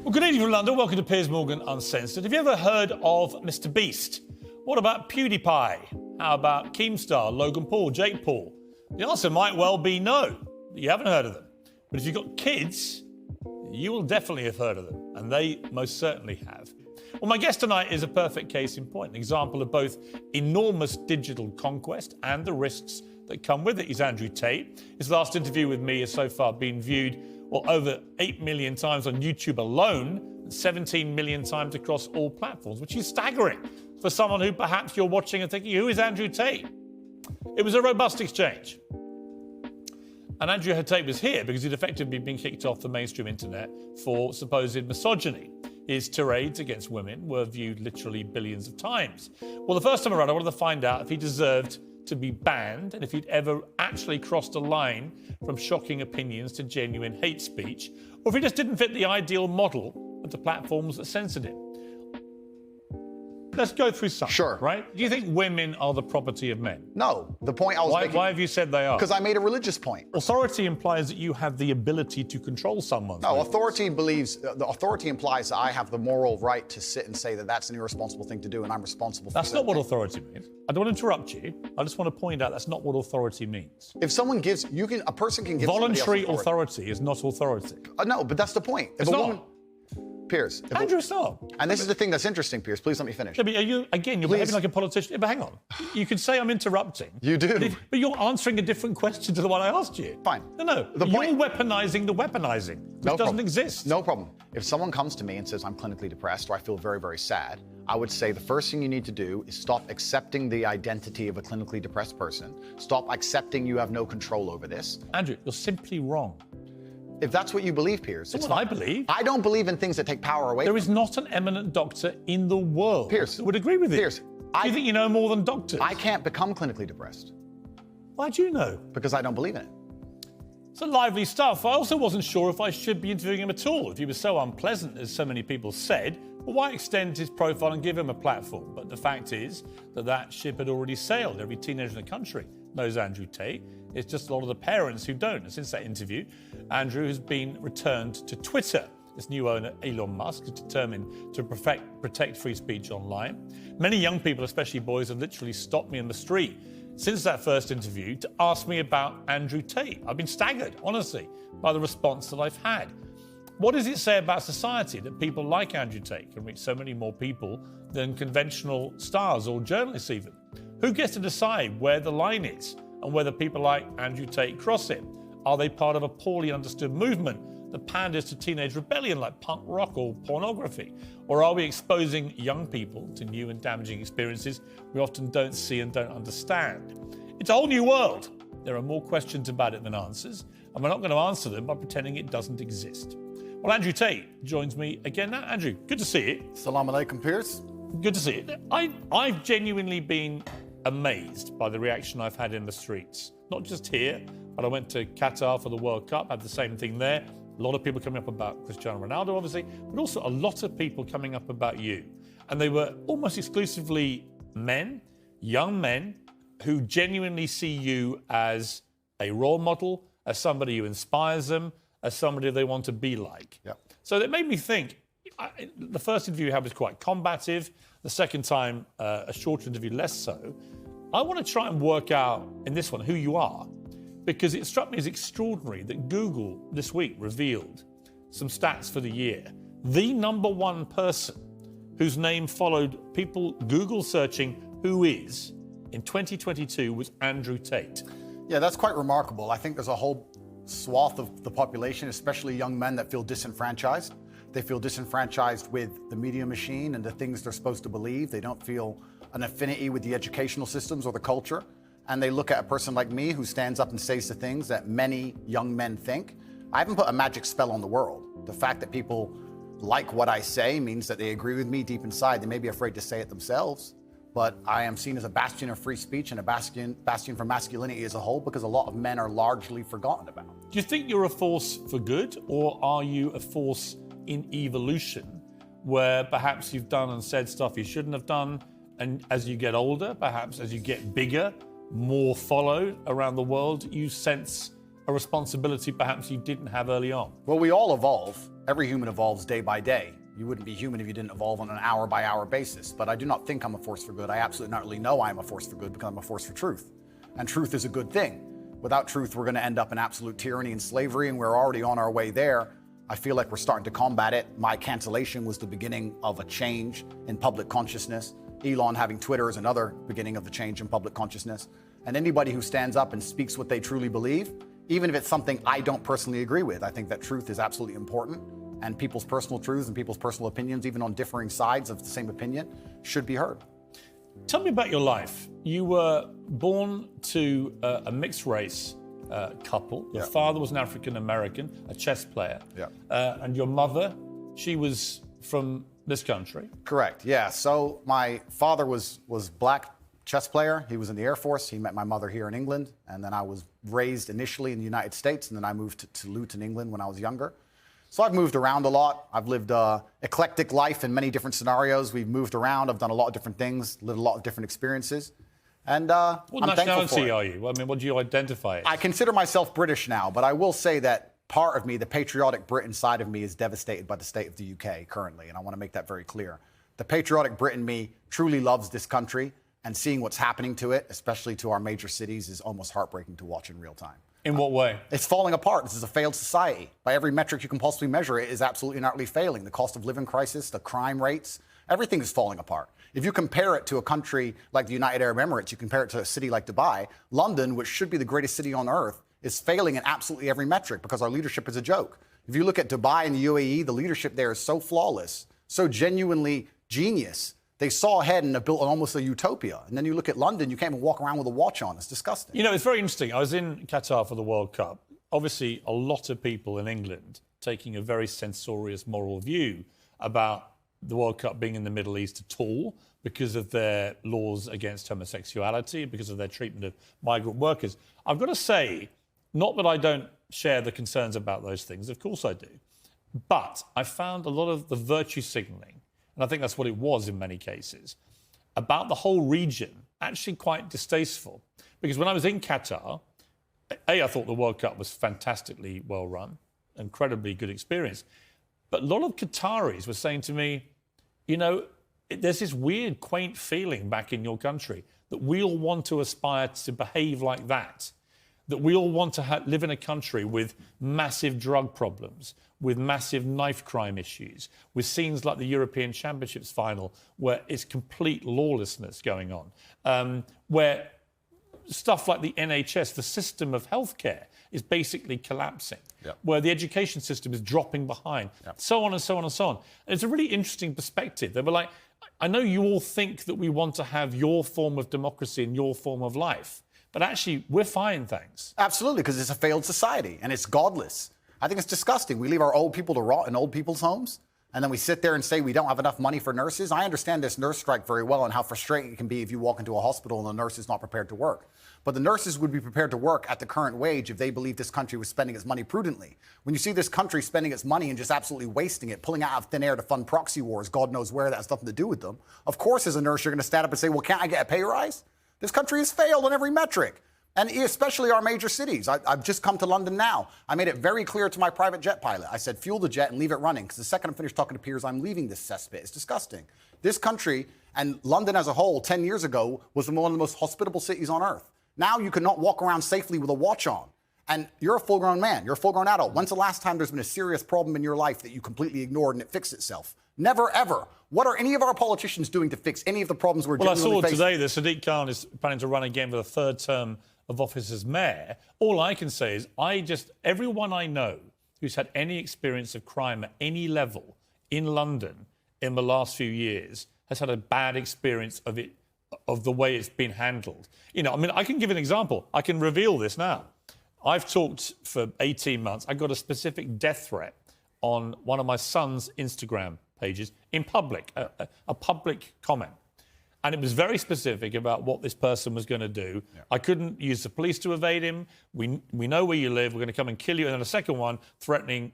Well, good evening from London. Welcome to Piers Morgan Uncensored. Have you ever heard of Mr. Beast? What about PewDiePie? How about Keemstar, Logan Paul, Jake Paul? The answer might well be no. You haven't heard of them. But if you've got kids, you will definitely have heard of them. And they most certainly have. Well, my guest tonight is a perfect case in point, an example of both enormous digital conquest and the risks that come with it. He's Andrew Tate. His last interview with me has so far been viewed over 8 million times on YouTube alone, and 17 million times across all platforms, which is staggering for someone who perhaps you're watching and thinking, who is Andrew Tate? It was a robust exchange. And Andrew Tate was here because he'd effectively been kicked off the mainstream internet for supposed misogyny. His tirades against women were viewed literally billions of times. Well, the first time around, I wanted to find out if he deserved to be banned and if he'd ever actually crossed a line from shocking opinions to genuine hate speech, or if he just didn't fit the ideal model of the platforms that censored him. Let's go through some. Sure. Right? Do you think women are the property of men? No. The point I was making... Why have you said they are? Because I made a religious point. Authority implies that you have the ability to control someone. No, authority implies that I have the moral right to sit and say that that's an irresponsible thing to do and I'm responsible for That's not what authority means. I don't want to interrupt you. I just want to point out that's not what authority means. If someone gives... a person can give... Voluntary authority is not authority. No, but that's the point. It's not. Piers. Andrew, stop. And this is the thing that's interesting, Piers. Please let me finish. Yeah, but you're behaving like a politician. But hang on. You could say I'm interrupting. You do. But you're answering a different question to the one I asked you. Fine. No. You're weaponizing the weaponizing, which doesn't exist. No problem. If someone comes to me and says I'm clinically depressed or I feel very, very sad, I would say the first thing you need to do is stop accepting the identity of a clinically depressed person. Stop accepting you have no control over this. Andrew, you're simply wrong. If that's what you believe, Piers. It's what I believe. I don't believe in things that take power away. There is not an eminent doctor in the world Piers, that would agree with you. Piers, do you think you know more than doctors? I can't become clinically depressed. Why do you know? Because I don't believe in it. It's a lively stuff. I also wasn't sure if I should be interviewing him at all. If he was so unpleasant, as so many people said, well, why extend his profile and give him a platform? But the fact is that ship had already sailed. Every teenager in the country knows Andrew Tate. It's just a lot of the parents who don't. And since that interview, Andrew has been returned to Twitter. Its new owner, Elon Musk, is determined to protect free speech online. Many young people, especially boys, have literally stopped me in the street since that first interview to ask me about Andrew Tate. I've been staggered, honestly, by the response that I've had. What does it say about society that people like Andrew Tate can reach so many more people than conventional stars or journalists even? Who gets to decide where the line is and whether people like Andrew Tate cross it? Are they part of a poorly understood movement that panders to teenage rebellion like punk rock or pornography? Or are we exposing young people to new and damaging experiences we often don't see and don't understand? It's a whole new world. There are more questions about it than answers, and we're not going to answer them by pretending it doesn't exist. Well, Andrew Tate joins me again now. Andrew, good to see you. Assalamu alaikum, Piers. Good to see you. I've genuinely been amazed by the reaction I've had in the streets. Not just here, but I went to Qatar for the World Cup, had the same thing there. A lot of people coming up about Cristiano Ronaldo, obviously, but also a lot of people coming up about you. And they were almost exclusively men, young men, who genuinely see you as a role model, as somebody who inspires them, as somebody they want to be like. Yep. So it made me think, the first interview you had was quite combative. The second time, a shorter interview, less so. I want to try and work out in this one who you are, because it struck me as extraordinary that Google this week revealed some stats for the year. The #1 person whose name followed people Google searching who is in 2022 was Andrew Tate. Yeah, that's quite remarkable. I think there's a whole swath of the population, especially young men, that feel disenfranchised. They feel disenfranchised with the media machine and the things they're supposed to believe. They don't feel an affinity with the educational systems or the culture. And they look at a person like me who stands up and says the things that many young men think. I haven't put a magic spell on the world. The fact that people like what I say means that they agree with me deep inside. They may be afraid to say it themselves, but I am seen as a bastion of free speech and a bastion for masculinity as a whole, because a lot of men are largely forgotten about. Do you think you're a force for good, or are you a force in evolution where perhaps you've done and said stuff you shouldn't have done, and as you get older, perhaps as you get bigger, more followed around the world, you sense a responsibility perhaps you didn't have early on? Well, we all evolve. Every human evolves day by day. You wouldn't be human if you didn't evolve on an hour-by-hour basis. But I do not think I'm a force for good. I absolutely not really know I'm a force for good because I'm a force for truth. And truth is a good thing. Without truth, we're going to end up in absolute tyranny and slavery, and we're already on our way there. I feel like we're starting to combat it. My cancellation was the beginning of a change in public consciousness. Elon having Twitter is another beginning of the change in public consciousness. And anybody who stands up and speaks what they truly believe, even if it's something I don't personally agree with, I think that truth is absolutely important. And people's personal truths and people's personal opinions, even on differing sides of the same opinion, should be heard. Tell me about your life. You were born to a mixed race couple. Your father was an African American, a chess player. And your mother, she was from this country. Correct, yeah. So my father was black chess player. He was in the Air Force. He met my mother here in England. And then I was raised initially in the United States. And then I moved to Luton, England when I was younger. So I've moved around a lot. I've lived an eclectic life in many different scenarios. We've moved around. I've done a lot of different things, lived a lot of different experiences. And what I'm thankful for nationality it. are you? I mean, what do you identify as? I consider myself British now, but I will say that part of me, the patriotic Brit inside of me, is devastated by the state of the UK currently, and I want to make that very clear. The patriotic Brit in me truly loves this country, and seeing what's happening to it, especially to our major cities, is almost heartbreaking to watch in real time. In what way? It's falling apart. This is a failed society. By every metric you can possibly measure, it is absolutely and utterly failing. The cost of living crisis, the crime rates, everything is falling apart. If you compare it to a country like the United Arab Emirates, you compare it to a city like Dubai, London, which should be the greatest city on earth, is failing in absolutely every metric because our leadership is a joke. If you look at Dubai and the UAE, the leadership there is so flawless, so genuinely genius. They saw ahead and have built almost a utopia. And then you look at London, you can't even walk around with a watch on. It's disgusting. You know, it's very interesting. I was in Qatar for the World Cup. Obviously, a lot of people in England taking a very censorious moral view about the World Cup being in the Middle East at all because of their laws against homosexuality, because of their treatment of migrant workers. I've got to say, not that I don't share the concerns about those things, of course I do, but I found a lot of the virtue signalling, and I think that's what it was in many cases, about the whole region actually quite distasteful. Because when I was in Qatar, I thought the World Cup was fantastically well run, incredibly good experience. But a lot of Qataris were saying to me, you know, there's this weird, quaint feeling back in your country that we all want to aspire to behave like that we all want to live in a country with massive drug problems, with massive knife crime issues, with scenes like the European Championships final where it's complete lawlessness going on, where stuff like the NHS, the system of healthcare, is basically collapsing, where the education system is dropping behind, so on and so on and so on. And it's a really interesting perspective. They were like, I know you all think that we want to have your form of democracy and your form of life, but actually, we're fine, thanks. Absolutely, because it's a failed society and it's godless. I think it's disgusting. We leave our old people to rot in old people's homes, and then we sit there and say we don't have enough money for nurses. I understand this nurse strike very well and how frustrating it can be if you walk into a hospital and the nurse is not prepared to work. But the nurses would be prepared to work at the current wage if they believed this country was spending its money prudently. When you see this country spending its money and just absolutely wasting it, pulling it out of thin air to fund proxy wars, God knows where, that has nothing to do with them. Of course, as a nurse, you're going to stand up and say, well, can't I get a pay rise? This country has failed on every metric. And especially our major cities. I've just come to London now. I made it very clear to my private jet pilot. I said, fuel the jet and leave it running, because the second I'm finished talking to peers, I'm leaving this cesspit. It's disgusting. This country, and London as a whole, 10 years ago, was one of the most hospitable cities on earth. Now you cannot walk around safely with a watch on. And you're a full-grown man. You're a full-grown adult. When's the last time there's been a serious problem in your life that you completely ignored and it fixed itself? Never, ever. What are any of our politicians doing to fix any of the problems we're genuinely facing? Well, I saw today that Sadiq Khan is planning to run again for the third term of office as mayor. All I can say is everyone I know who's had any experience of crime at any level in London in the last few years has had a bad experience of it, of the way it's been handled. You know, I mean, I can give an example. I can reveal this now. I've talked for 18 months. I got a specific death threat on one of my son's Instagram pages in public, a public comment. And it was very specific about what this person was going to do. Yeah. I couldn't use the police to evade him. We know where you live. We're going to come and kill you. And then a second one threatening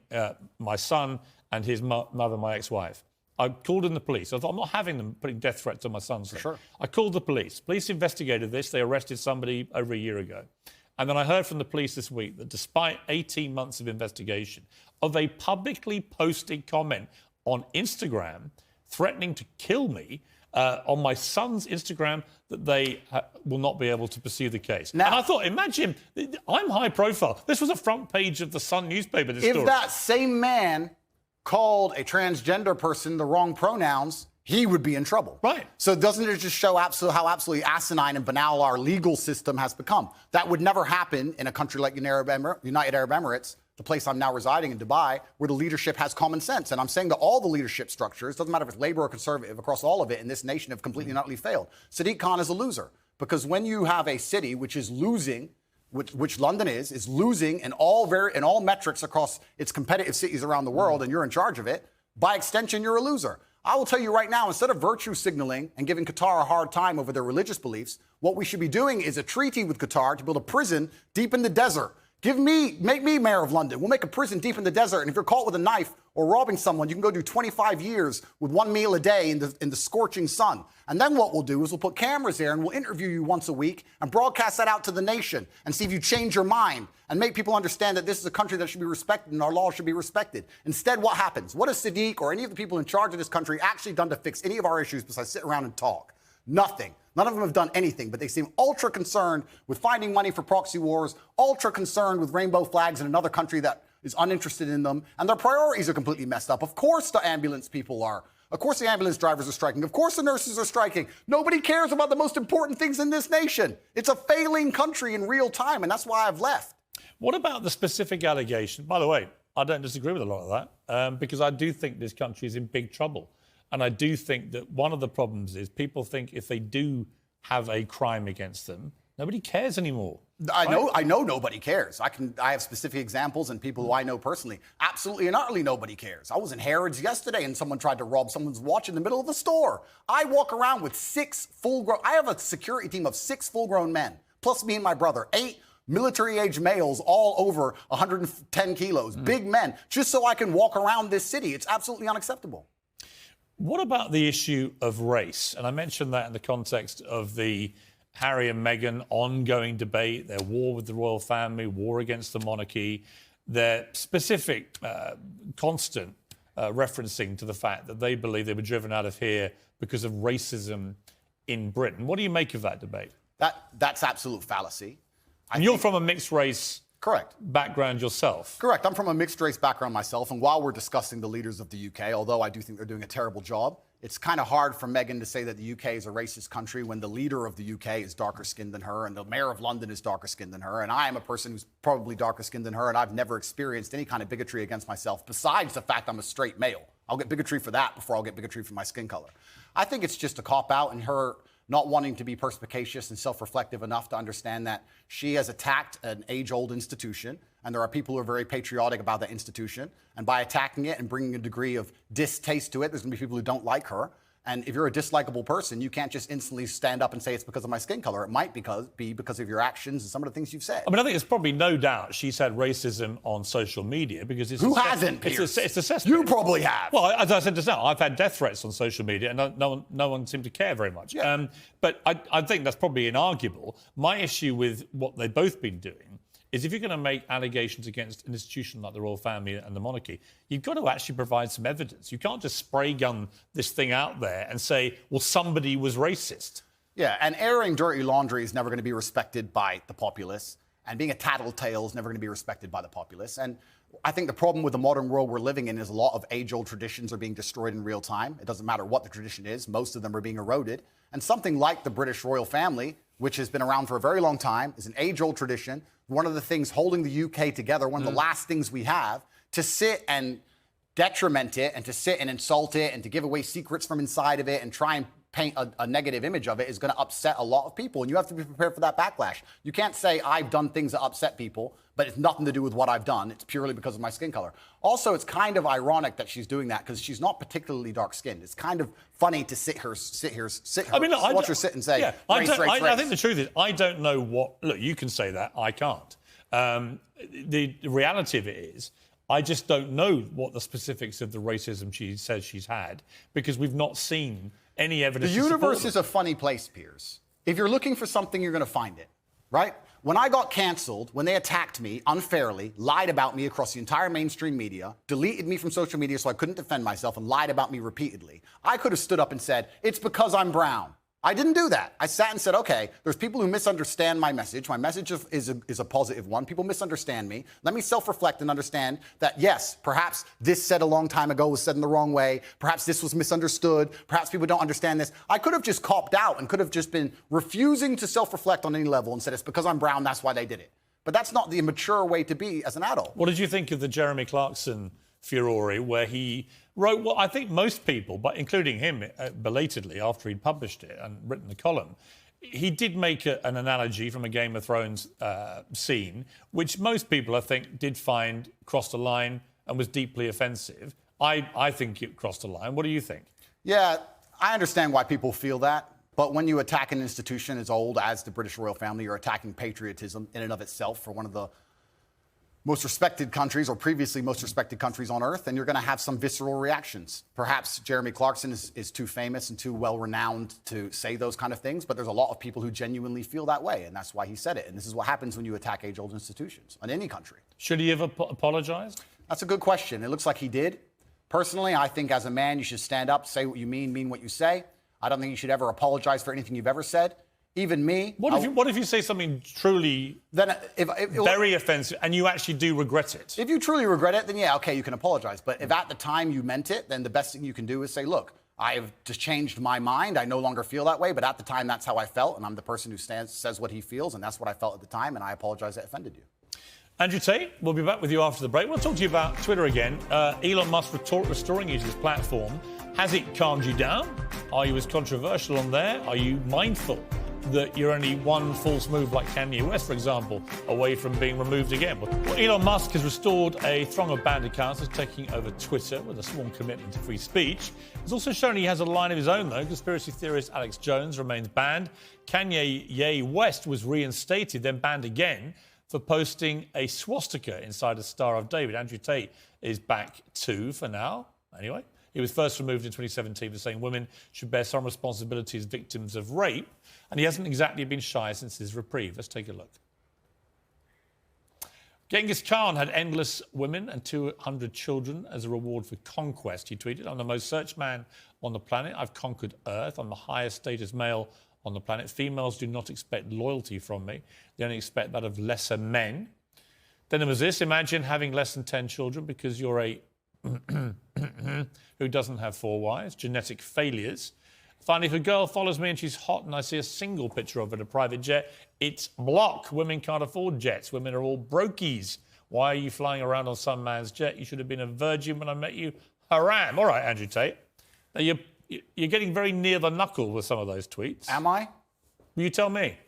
my son and his mother, my ex-wife. I called in the police. I thought, I'm not having them putting death threats on my son's. Sure. I called the police. Police investigated this. They arrested somebody over a year ago. And then I heard from the police this week that despite 18 months of investigation, of a publicly posted comment on Instagram threatening to kill me on my son's Instagram, that they will not be able to pursue the case. Now, and I thought, imagine, I'm high profile. This was a front page of the Sun newspaper, this if story. that same man called a transgender person the wrong pronouns, he would be in trouble. Right. So doesn't it just show how absolutely asinine and banal our legal system has become? That would never happen in a country like United Arab Emirates, the place I'm now residing in, Dubai, where the leadership has common sense. And I'm saying that all the leadership structures, doesn't matter if it's Labour or Conservative, across all of it in this nation have completely and utterly failed. Sadiq Khan is a loser because when you have a city which is losing, which London is losing in all metrics across its competitive cities around the world, and you're in charge of it, by extension, you're a loser. I will tell you right now, instead of virtue signaling and giving Qatar a hard time over their religious beliefs, what we should be doing is a treaty with Qatar to build a prison deep in the desert. Make me mayor of London. We'll make a prison deep in the desert, and if you're caught with a knife or robbing someone, you can go do 25 years with one meal a day in the scorching sun. And then what we'll do is we'll put cameras there and we'll interview you once a week and broadcast that out to the nation and see if you change your mind and make people understand that this is a country that should be respected and our laws should be respected. Instead, what happens? What has Sadiq or any of the people in charge of this country actually done to fix any of our issues besides sit around and talk? Nothing. None of them have done anything, but they seem ultra concerned with finding money for proxy wars, ultra concerned with rainbow flags in another country that is uninterested in them, and their priorities are completely messed up. Of course the ambulance people are. Of course the ambulance drivers are striking. Of course the nurses are striking. Nobody cares about the most important things in this nation. It's a failing country in real time, and that's why I've left. What about the specific allegation? By the way, I don't disagree with a lot of that because I do think this country is in big trouble. And I do think that one of the problems is people think if they do have a crime against them, nobody cares anymore. I know nobody cares. I have specific examples and people who I know personally. Absolutely and utterly nobody cares. I was in Harrods yesterday and someone tried to rob someone's watch in the middle of the store. I walk around with I have a security team of 6 full-grown men, plus me and my brother, 8 military-age males, all over 110 kilos, big men, just so I can walk around this city. It's absolutely unacceptable. What about the issue of race? And I mentioned that in the context of the Harry and Meghan ongoing debate, their war with the royal family, war against the monarchy, their specific constant referencing to the fact that they believe they were driven out of here because of racism in Britain. What do you make of that debate? That's absolute fallacy. And you're from a mixed race Correct. background yourself. Correct. I'm from a mixed race background myself, and while we're discussing the leaders of the UK, although I do think they're doing a terrible job, it's kind of hard for Meghan to say that the UK is a racist country when the leader of the UK is darker skinned than her and the mayor of London is darker skinned than her, and I am a person who's probably darker skinned than her, and I've never experienced any kind of bigotry against myself besides the fact I'm a straight male. I'll get bigotry for that before I'll get bigotry for my skin color. I think it's just a cop-out, and her not wanting to be perspicacious and self-reflective enough to understand that she has attacked an age-old institution, and there are people who are very patriotic about that institution, and by attacking it and bringing a degree of distaste to it, there's going to be people who don't like her. And if you're a dislikable person, you can't just instantly stand up and say it's because of my skin color. It might be because of your actions and some of the things you've said. I mean, I think there's probably no doubt she's had racism on social media because it's... Who hasn't, Piers? It's a cesspit. You probably have. Well, as I said just now, I've had death threats on social media and no one seemed to care very much. Yeah. But I think that's probably inarguable. My issue with what they've both been doing is if you're going to make allegations against an institution like the royal family and the monarchy, you've got to actually provide some evidence. You can't just spray gun this thing out there and say, well, somebody was racist. Yeah, and airing dirty laundry is never going to be respected by the populace, and being a tattletale is never going to be respected by the populace. And I think the problem with the modern world we're living in is a lot of age-old traditions are being destroyed in real time. It doesn't matter what the tradition is. Most of them are being eroded. And something like the British royal family, which has been around for a very long time, is an age-old tradition. One of the things holding the UK together, one of the last things we have, to sit and detriment it and to sit and insult it and to give away secrets from inside of it and try and paint a negative image of it is going to upset a lot of people. And you have to be prepared for that backlash. You can't say I've done things that upset people, but it's nothing to do with what I've done. It's purely because of my skin color. Also, it's kind of ironic that she's doing that because she's not particularly dark-skinned. It's kind of funny to watch her sit and say, I think the truth is, I don't know what... Look, you can say that. I can't. The reality of it is, I just don't know what the specifics of the racism she says she's had because we've not seen any evidence. The universe is a funny place, Piers. If you're looking for something, you're going to find it, right? When I got canceled, when they attacked me unfairly, lied about me across the entire mainstream media, deleted me from social media so I couldn't defend myself, and lied about me repeatedly, I could have stood up and said, it's because I'm brown. I didn't do that. I sat and said, okay, there's people who misunderstand my message. My message is a positive one. People misunderstand me. Let me self-reflect and understand that, yes, perhaps this said a long time ago was said in the wrong way. Perhaps this was misunderstood. Perhaps people don't understand this. I could have just copped out and could have just been refusing to self-reflect on any level and said, it's because I'm brown, that's why they did it. But that's not the mature way to be as an adult. What did you think of the Jeremy Clarkson furore, where he wrote what I think most people, but including him belatedly after he'd published it and written the column, he did make an analogy from a Game of Thrones scene, which most people, I think, did find crossed a line and was deeply offensive. I think it crossed a line. What do you think? Yeah, I understand why people feel that. But when you attack an institution as old as the British royal family, you're attacking patriotism in and of itself for one of the most respected countries, or previously most respected countries on earth, and you're going to have some visceral reactions. Perhaps Jeremy Clarkson is too famous and too well-renowned to say those kind of things, but there's a lot of people who genuinely feel that way, and that's why he said it. And this is what happens when you attack age-old institutions in any country. Should he have apologised? That's a good question. It looks like he did. Personally, I think as a man, you should stand up, say what you mean what you say. I don't think you should ever apologize for anything you've ever said. Even me. What if you say something truly very offensive and you actually do regret it? If you truly regret it, then yeah, okay, you can apologize. But if at the time you meant it, then the best thing you can do is say, look, I have just changed my mind. I no longer feel that way. But at the time, that's how I felt. And I'm the person who says what he feels. And that's what I felt at the time. And I apologize that offended you. Andrew Tate, we'll be back with you after the break. We'll talk to you about Twitter again. Elon Musk restoring you to his platform. Has it calmed you down? Are you as controversial on there? Are you mindful that you're only one false move like Kanye West, for example, away from being removed again? Well, Elon Musk has restored a throng of banned accounts that's taking over Twitter with a small commitment to free speech. It's also shown he has a line of his own, though. Conspiracy theorist Alex Jones remains banned. Kanye West was reinstated, then banned again for posting a swastika inside a Star of David. Andrew Tate is back too, for now, anyway. He was first removed in 2017 for saying women should bear some responsibility as victims of rape, and he hasn't exactly been shy since his reprieve. Let's take a look. Genghis Khan had endless women and 200 children as a reward for conquest, he tweeted. I'm the most searched man on the planet. I've conquered Earth. I'm the highest status male on the planet. Females do not expect loyalty from me. They only expect that of lesser men. Then there was this. Imagine having less than 10 children because you're a who doesn't have 4 wives. Genetic failures. Finally, if a girl follows me and she's hot and I see a single picture of her in a private jet, it's block. Women can't afford jets. Women are all brokies. Why are you flying around on some man's jet? You should have been a virgin when I met you. Haram. All right, Andrew Tate. Now, you're getting very near the knuckle with some of those tweets. Am I? You tell me.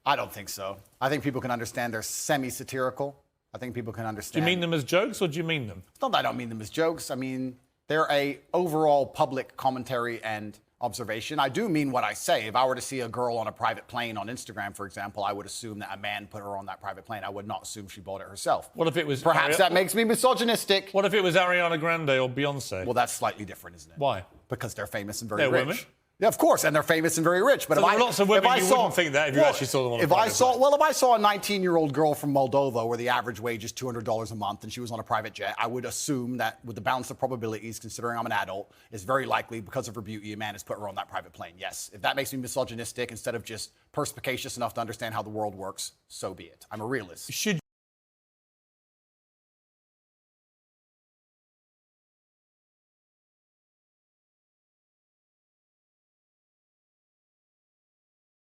I don't think so. I think people can understand they're semi-satirical. I think people can understand. Do you mean them as jokes or do you mean them? It's not that I don't mean them as jokes. I mean, they're a overall public commentary and observation. I do mean what I say. If I were to see a girl on a private plane on Instagram, for example, I would assume that a man put her on that private plane. I would not assume she bought it herself. What if it was... Perhaps that makes me misogynistic. What if it was Ariana Grande or Beyonce? Well, that's slightly different, isn't it? Why? Because they're famous and very They're rich. women? Yeah, of course, and they're famous and very rich. But so there are lots of women you wouldn't think that if you actually saw them on a private plane. Well, if I saw a 19-year-old girl from Moldova where the average wage is $200 a month and she was on a private jet, I would assume that with the balance of probabilities, considering I'm an adult, it's very likely because of her beauty, a man has put her on that private plane. Yes, if that makes me misogynistic instead of just perspicacious enough to understand how the world works, so be it. I'm a realist.